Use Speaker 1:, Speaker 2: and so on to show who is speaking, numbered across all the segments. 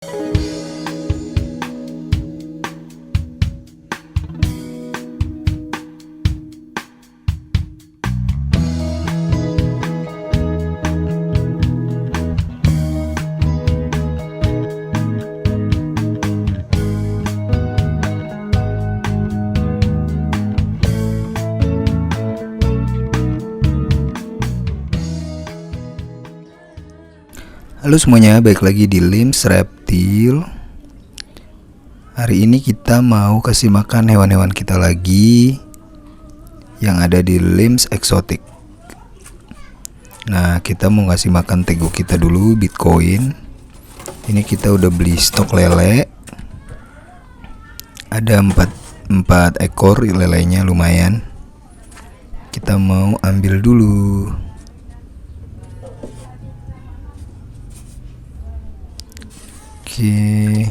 Speaker 1: Halo semuanya, balik lagi di Lims Reptil. Hari ini kita mau kasih makan hewan-hewan kita lagi yang ada di Lims Exotic. Nah, kita mau kasih makan tego kita dulu, Bitcoin. Ini kita udah beli stok lele. Ada 4 ekor lelenya, lumayan. Kita mau ambil dulu. Oke,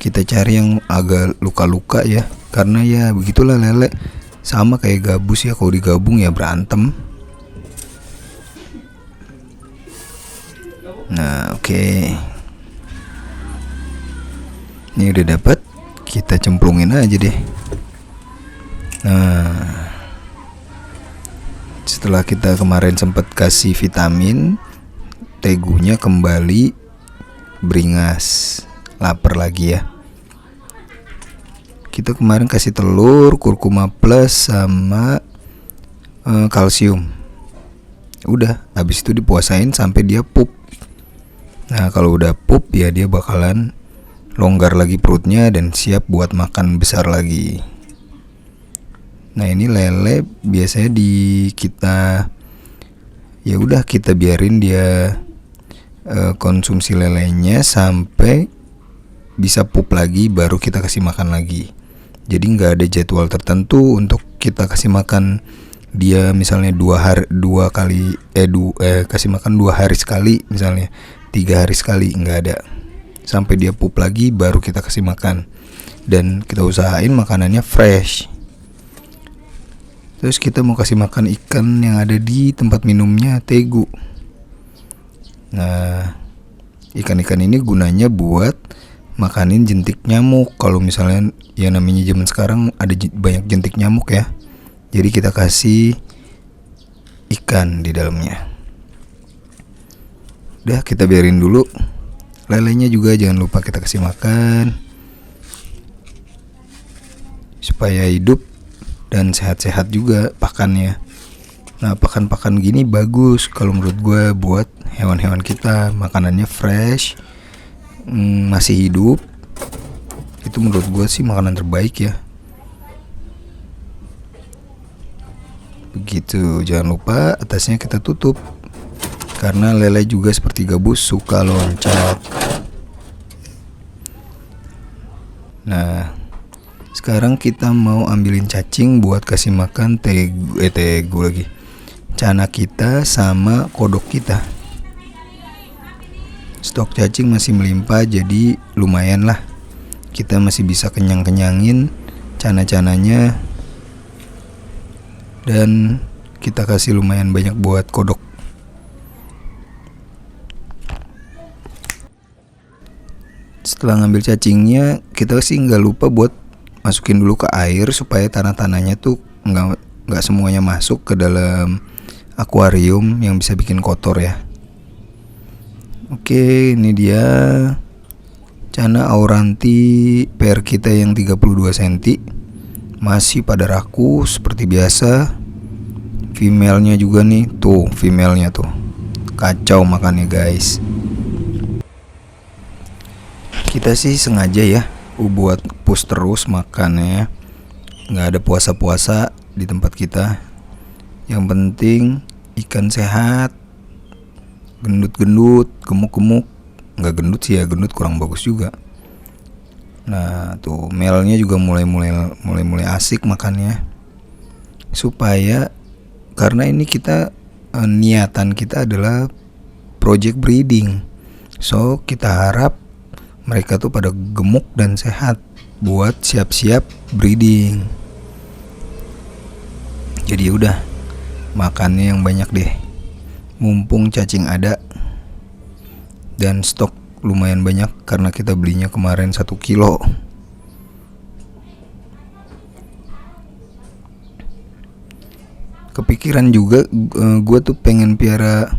Speaker 1: kita cari yang agak luka-luka ya, karena ya begitulah lele, sama kayak gabus ya, kalau digabung ya berantem. Nah oke, ini udah dapat, kita cemplungin aja deh. Nah, setelah kita kemarin sempat kasih vitamin, tegunya kembali beringas, lapar lagi ya. Kita kemarin kasih telur, kurkuma plus sama kalsium. Udah, habis itu dipuasain sampai dia pup. Nah kalau udah pup ya dia bakalan longgar lagi perutnya dan siap buat makan besar lagi. Nah ini lele biasanya kita ya udah kita biarin dia konsumsi lelenya sampai bisa pup lagi, baru kita kasih makan lagi. Jadi nggak ada jadwal tertentu untuk kita kasih makan dia, misalnya kasih makan 2 hari sekali, misalnya 3 hari sekali, nggak ada. Sampai dia pup lagi baru kita kasih makan, dan kita usahain makanannya fresh. Terus kita mau kasih makan ikan yang ada di tempat minumnya tegu. Nah, ikan-ikan ini gunanya buat makanin jentik nyamuk. Kalau misalnya ya namanya zaman sekarang ada banyak jentik nyamuk ya. Jadi kita kasih ikan di dalamnya. Udah, kita biarin dulu. Lelenya juga jangan lupa kita kasih makan supaya hidup dan sehat-sehat juga pakannya. Nah, pakan-pakan gini bagus kalau menurut gue buat hewan-hewan kita, makanannya fresh, masih hidup. Itu menurut gue sih makanan terbaik ya. Begitu, jangan lupa atasnya kita tutup, karena lele juga seperti gabus suka loncat. Nah, sekarang kita mau ambilin cacing buat kasih makan tegu lagi, cana kita sama kodok kita. Stok cacing masih melimpah, jadi lumayan lah, kita masih bisa kenyang-kenyangin cana-cananya. Dan kita kasih lumayan banyak buat kodok. Setelah ngambil cacingnya, kita sih nggak lupa buat masukin dulu ke air supaya tanah-tanahnya tuh nggak semuanya masuk ke dalam akuarium yang bisa bikin kotor ya. Oke, ini dia cana auranti PR kita yang 32 cm. Masih pada raku seperti biasa. Female-nya juga nih, tuh female-nya tuh. Kacau makannya guys. Kita sih sengaja ya buat push terus makannya. Nggak ada puasa-puasa di tempat kita. Yang penting ikan sehat, gendut-gendut, gemuk-gemuk. Nggak gendut sih ya, gendut kurang bagus juga. Nah tuh male-nya juga mulai asik makannya. Supaya, karena ini kita niatan kita adalah project breeding, so kita harap mereka tuh pada gemuk dan sehat buat siap-siap breeding. Jadi udah, makannya yang banyak deh, mumpung cacing ada dan stok lumayan banyak karena kita belinya kemarin 1 kilo. Kepikiran juga gue tuh pengen piara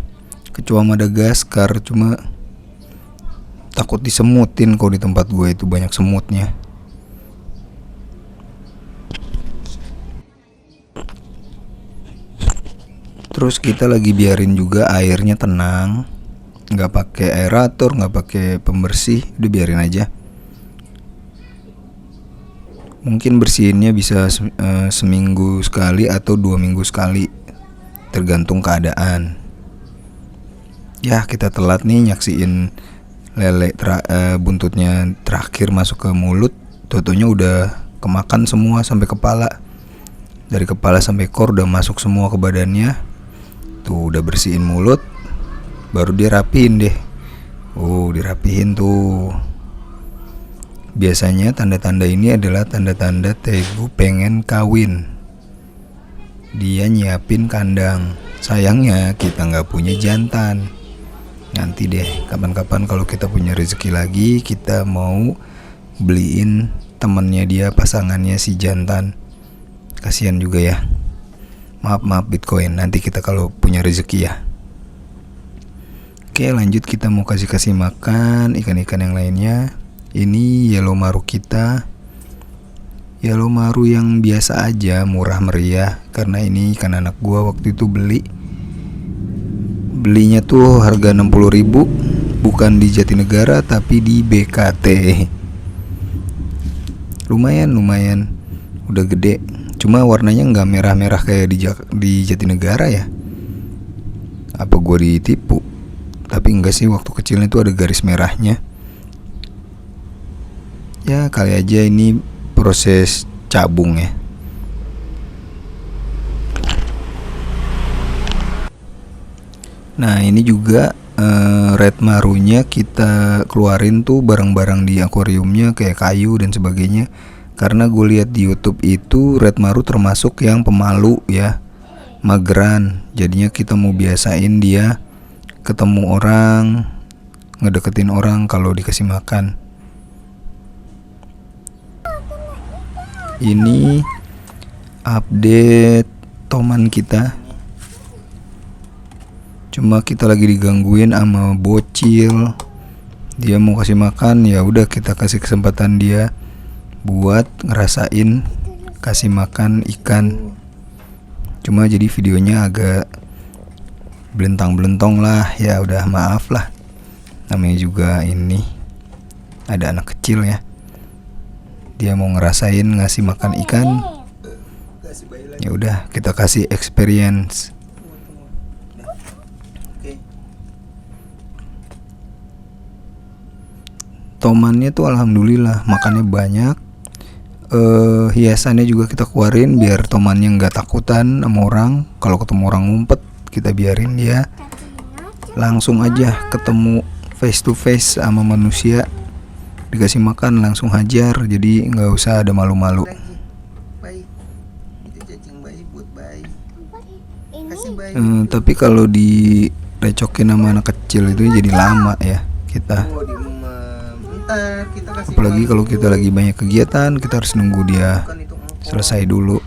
Speaker 1: kecoa Madagaskar, cuma takut disemutin kalau di tempat gue itu banyak semutnya. Terus kita lagi biarin juga airnya tenang, nggak pakai aerator, nggak pakai pembersih, udah biarin aja. Mungkin bersihinnya bisa seminggu sekali atau 2 minggu sekali, tergantung keadaan. Ya kita telat nih nyaksiin lele buntutnya terakhir masuk ke mulut, totonya udah kemakan semua sampai kepala. Dari kepala sampai ekor udah masuk semua ke badannya. Tuh udah bersihin mulut, baru dia rapiin deh. Dirapihin tuh. Biasanya tanda-tanda ini adalah tanda-tanda Tegu pengen kawin. Dia nyiapin kandang. Sayangnya kita nggak punya jantan. Nanti deh kapan-kapan kalau kita punya rezeki lagi, kita mau beliin temennya dia, pasangannya si jantan. Kasihan juga ya. Maaf Bitcoin, nanti kita kalau punya rezeki ya. Oke lanjut, kita mau kasih makan ikan-ikan yang lainnya. Ini yellow maru kita. Yellow maru yang biasa aja, murah meriah. Karena ini ikan anak gua waktu itu belinya tuh harga 60.000, bukan di Jatinegara tapi di BKT. Lumayan, udah gede. Cuma warnanya nggak merah-merah kayak di Jatinegara ya. Apa gua ditipu? Tapi enggak sih, waktu kecilnya tuh ada garis merahnya. Ya kali aja ini proses cabung ya. Nah ini juga red marunya kita keluarin tuh barang-barang di akuariumnya kayak kayu dan sebagainya. Karena gue lihat di YouTube itu red maru termasuk yang pemalu ya, mageran. Jadinya kita mau biasain dia ketemu orang, ngedeketin orang kalau dikasih makan. Ini update toman kita. Cuma kita lagi digangguin sama bocil. Dia mau kasih makan, ya udah kita kasih kesempatan dia buat ngerasain kasih makan ikan. Cuma jadi videonya agak belentang-belentong lah. Ya udah maaf lah. Namanya juga ini ada anak kecil ya. Dia mau ngerasain ngasih makan ikan. Ya udah kita kasih experience. Tomannya tuh alhamdulillah makannya banyak. Hiasannya juga kita keluarin biar tomannya nggak takutan sama orang. Kalau ketemu orang ngumpet, kita biarin dia langsung aja ketemu face to face sama manusia, dikasih makan langsung hajar. Jadi nggak usah ada malu-malu. Tapi kalau direcokin sama anak kecil itu jadi lama ya kita. Apalagi kalau kita lagi banyak kegiatan, kita harus nunggu dia selesai dulu.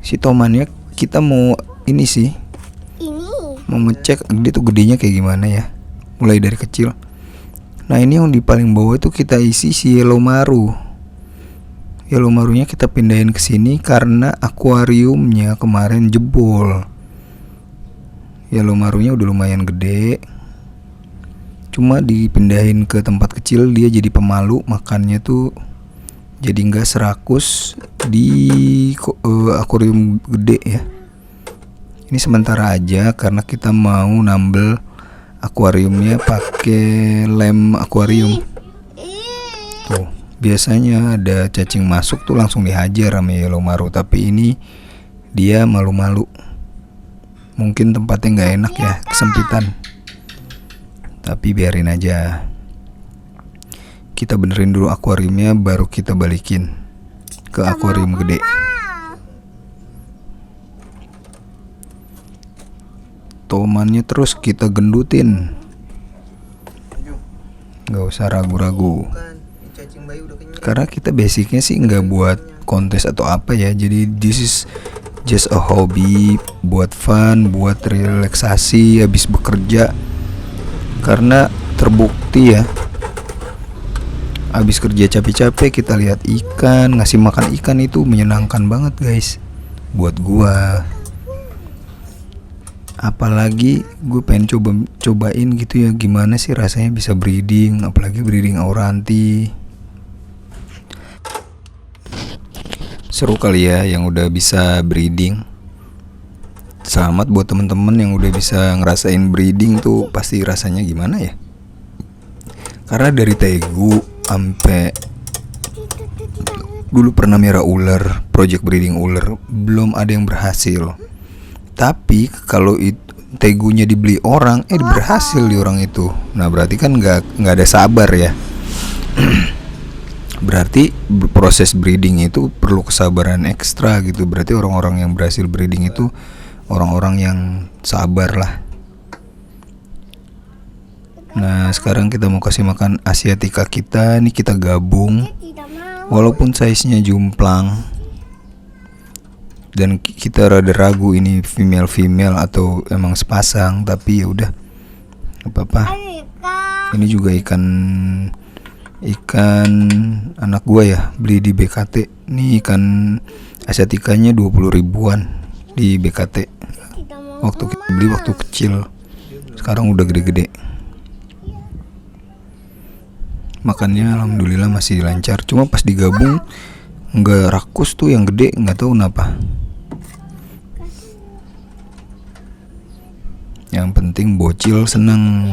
Speaker 1: Si tomannya kita mau ini sih, mau ngecek dia tuh gedenya kayak gimana ya, mulai dari kecil. Nah ini yang di paling bawah itu kita isi si yellow maru. Yellow marunya kita pindahin ke sini karena akuariumnya kemarin jebol. Yellow marunya udah lumayan gede. Cuma dipindahin ke tempat kecil dia jadi pemalu, makannya tuh jadi nggak serakus di akuarium gede ya. Ini sementara aja karena kita mau nambel akuariumnya pakai lem akuarium. Tuh biasanya ada cacing masuk tuh langsung dihajar sama yellow maru, tapi ini dia malu-malu. Mungkin tempatnya nggak enak ya, kesempitan. Tapi biarin aja. Kita benerin dulu akuariumnya, baru kita balikin ke akuarium gede. Tomannya terus kita gendutin. nggak usah ragu-ragu. Karena kita basicnya sih nggak buat kontes atau apa ya. Jadi this is just a hobby, buat fun, buat relaksasi habis bekerja. Karena terbukti ya, habis kerja capek-capek kita lihat ikan, ngasih makan ikan itu menyenangkan banget guys buat gua. Apalagi gue pengen cobain gitu ya, gimana sih rasanya bisa breeding, apalagi breeding auranti. Seru kali ya yang udah bisa breeding. Selamat buat temen-temen yang udah bisa ngerasain breeding tuh, pasti rasanya gimana ya. Karena dari tegu sampai dulu pernah merah ular, project breeding ular, belum ada yang berhasil. Tapi kalau tegunya dibeli orang, berhasil di orang itu. Nah berarti kan nggak ada sabar ya. Berarti proses breeding itu perlu kesabaran ekstra gitu. Berarti orang-orang yang berhasil breeding itu orang-orang yang sabar lah. Nah sekarang kita mau kasih makan asiatica kita. Ini kita gabung, walaupun size-nya jomplang. Dan kita rada ragu ini female atau emang sepasang, tapi ya udah apa-apa. Ini juga ikan anak gua ya, beli di BKT. Ini ikan asiaticanya 20 ribuan di BKT. Waktu kita beli waktu kecil, sekarang udah gede-gede. Makannya alhamdulillah masih lancar. Cuma pas digabung nggak rakus tuh yang gede, nggak tahu kenapa. Yang penting bocil seneng.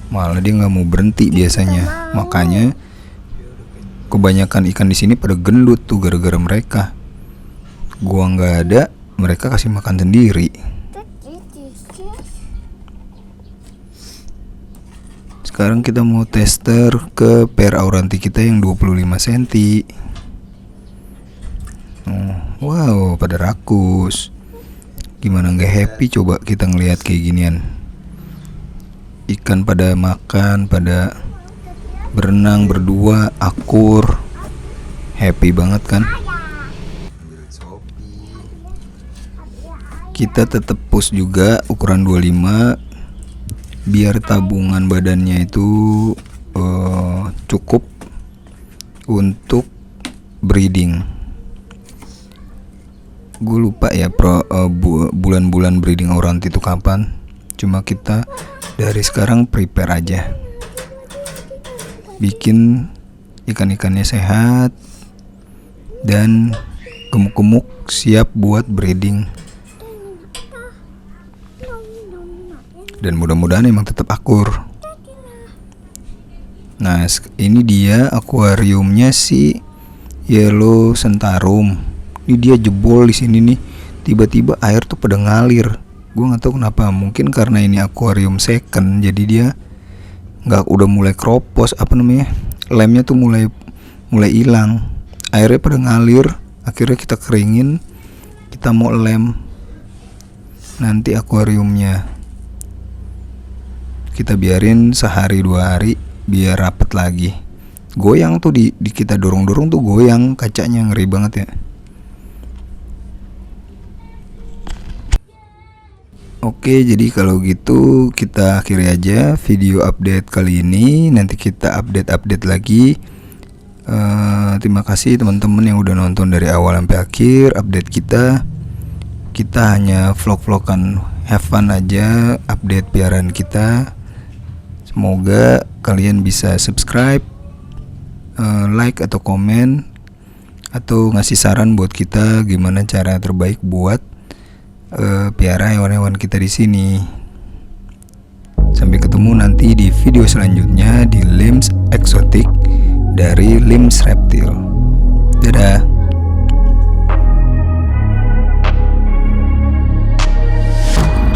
Speaker 1: Malah dia nggak mau berhenti biasanya. Makanya kebanyakan ikan di sini pada gendut tuh gara-gara mereka. Gua nggak ada, mereka kasih makan sendiri. Sekarang kita mau tester ke pair auranti kita yang 25 cm. Wow, pada rakus. Gimana nggak happy coba kita ngelihat kayak ginian. Ikan pada makan, pada berenang berdua, akur. Happy banget kan? Kita tetap push juga ukuran 25 biar tabungan badannya itu cukup untuk breeding. Gue lupa ya bulan-bulan breeding auranti itu kapan. Cuma kita dari sekarang prepare aja, bikin ikan-ikannya sehat dan gemuk-gemuk siap buat breeding. Dan mudah-mudahan emang tetap akur. Nah ini dia akuariumnya si yellow sentarum. Ini dia jebol di sini nih. Tiba-tiba air tuh pada ngalir. Gue nggak tahu kenapa. Mungkin karena ini akuarium second, jadi dia udah mulai kropos, lemnya tuh mulai hilang. Airnya pada ngalir. Akhirnya kita keringin. Kita mau lem nanti akuariumnya. Kita biarin sehari 2 hari biar rapet lagi. Goyang tuh di kita dorong-dorong tuh goyang kacanya, ngeri banget ya. Oke, jadi kalau gitu kita akhiri aja video update kali ini. Nanti kita update lagi. Terima kasih teman-teman yang udah nonton dari awal sampai akhir update kita. Kita hanya vlog-vlogan have fun aja, update piaraan kita. Semoga kalian bisa subscribe, like atau komen, atau ngasih saran buat kita gimana cara terbaik buat piara hewan-hewan kita di sini. Sampai ketemu nanti di video selanjutnya di Limbs Exotic dari Limbs Reptile. Dadah.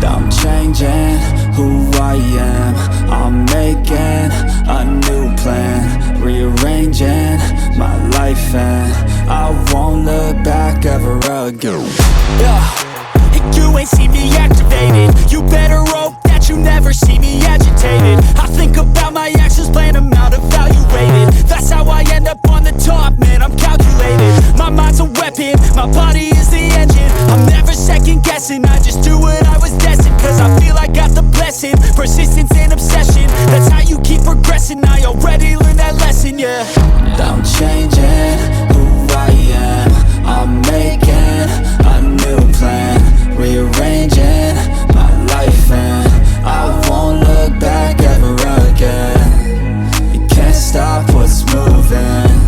Speaker 2: I'm changing who I am. I'm making a new plan, rearranging my life, and I won't look back ever again. Yeah. magic, you ain't see me activated. You better hope that you never see me agitated. I think about my actions, plan them out, evaluated. That's how I end up on the top, man, I'm calculated. My mind's a weapon, my body is the engine. I'm never second guessing, I just do what I was destined. Cause I feel I got the blessing, persistence and obsession. That's how you keep progressing, I already learned that lesson, yeah. I'm changing